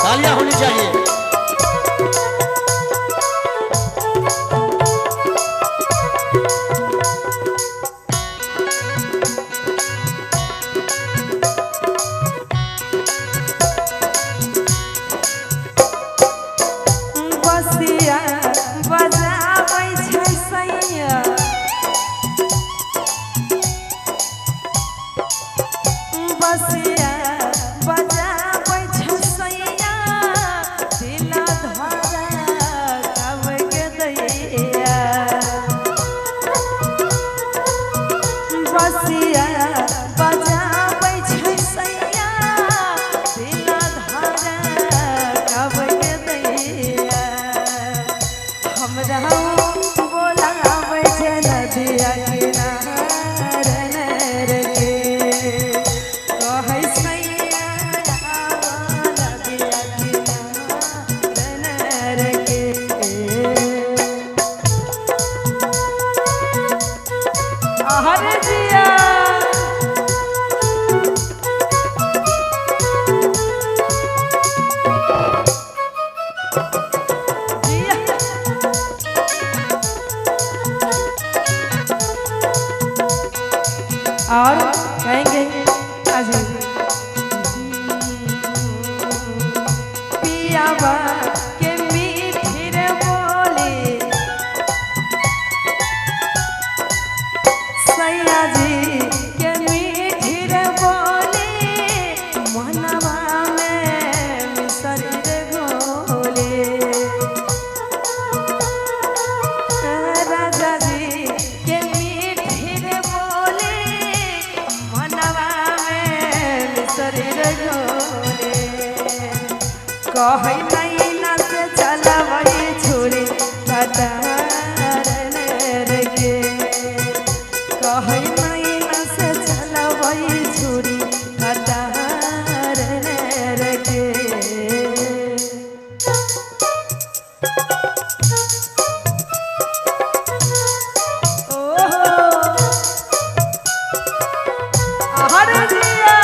तालियां होनी चाहिए। बसिया बजाबै छै सैया बसिया बजाबै छै सैया दिल धड़कब के दैया बसिया बजाबै छै सैया दिल धड़कब के दैया हमरा बोलाबै छै नदिया किनारे रे कहै सैया नदिया किनारे रे हरे जिया और कहेंगे अजीब पियावा के मीठी रे बोली सैया जी के मीठी रे बोली मनवा में मिसरी रे घोली राजा जी के मीठी रे बोली मनवा में मिसरी रे घोली कहै नैना से चलबै छुरी कटार रे के कहै नैना से चलबै छुरी कटार रे के हरे जिया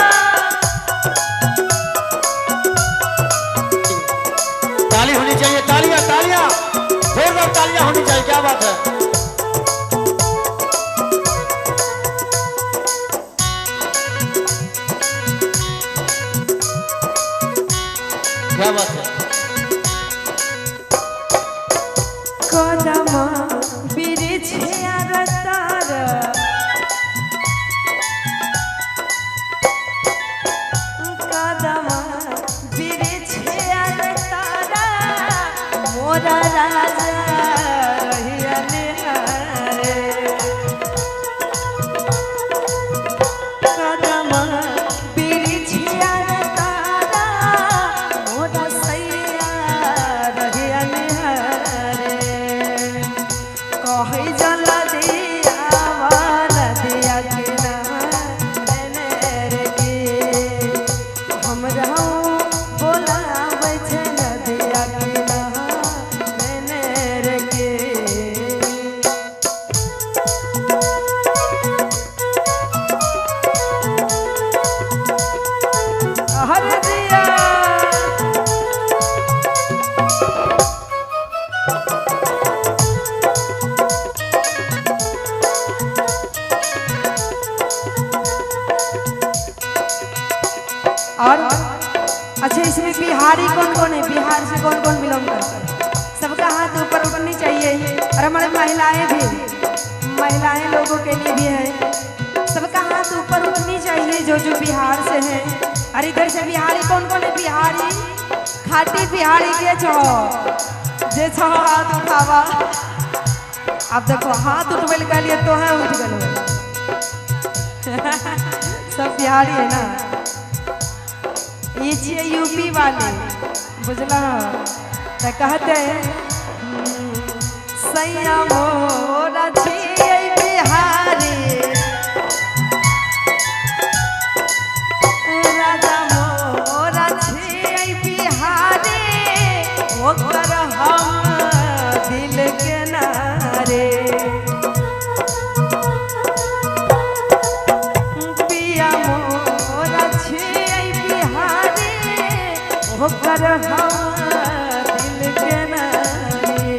ताली होनी चाहिए। तालियां तालियां जोरदार तालियां होनी चाहिए। क्या बात है। क्या बात है। कदम बिरिछिया रतार कदम बिरिछिया रतार मोरा राजा रहिया निहारे कदम बिरिछिया रतार मोरा सैया रहिया निहारे कहै जला दिया वाला दिया किनारे रे के हमरा बोलाबै छै नदिया किनारे रे के हरे जिया और अच्छा इसमें बिहारी कौन कौन है, बिहार से कौन कौन बिलोंग करता है? सबका हाथ ऊपर उठनी चाहिए। और हमारे महिलाएं भी, महिलाएं लोगों के लिए भी है, सबका हाथ ऊपर उठनी चाहिए जो जो बिहार से हैं। और इधर से बिहारी कौन कौन है? बिहारी खाटी बिहारी के छो जे छो हाथ उठावा। अब देखो हाथ उठवेल के लिए तो है उठ गए सब बिहारी है ना। ये छिए यूपी वाले बुझला तो कहते हैं सैया मोरा छिए बिहारी राजा मोरा छिए बिहारी ओकर हम हवा दिल के नारी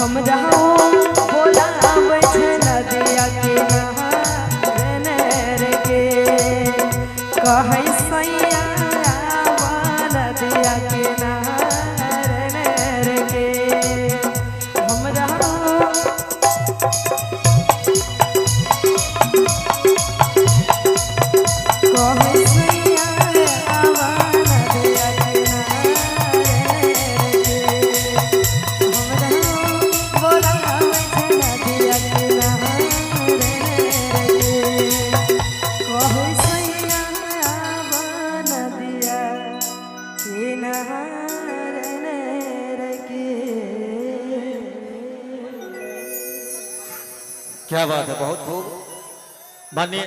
हम रहूं बोलाबै छै नदिया के नहर के कहै सैया आवा नदिया के नहर के हम रहूं कहै सैया आवा नदिया के नहर के हम रहूं बोलाबै छै नदिया के नहर के कहै सैया आवा नदिया के नहर के। क्या बात है, बहुत खूब। माननीय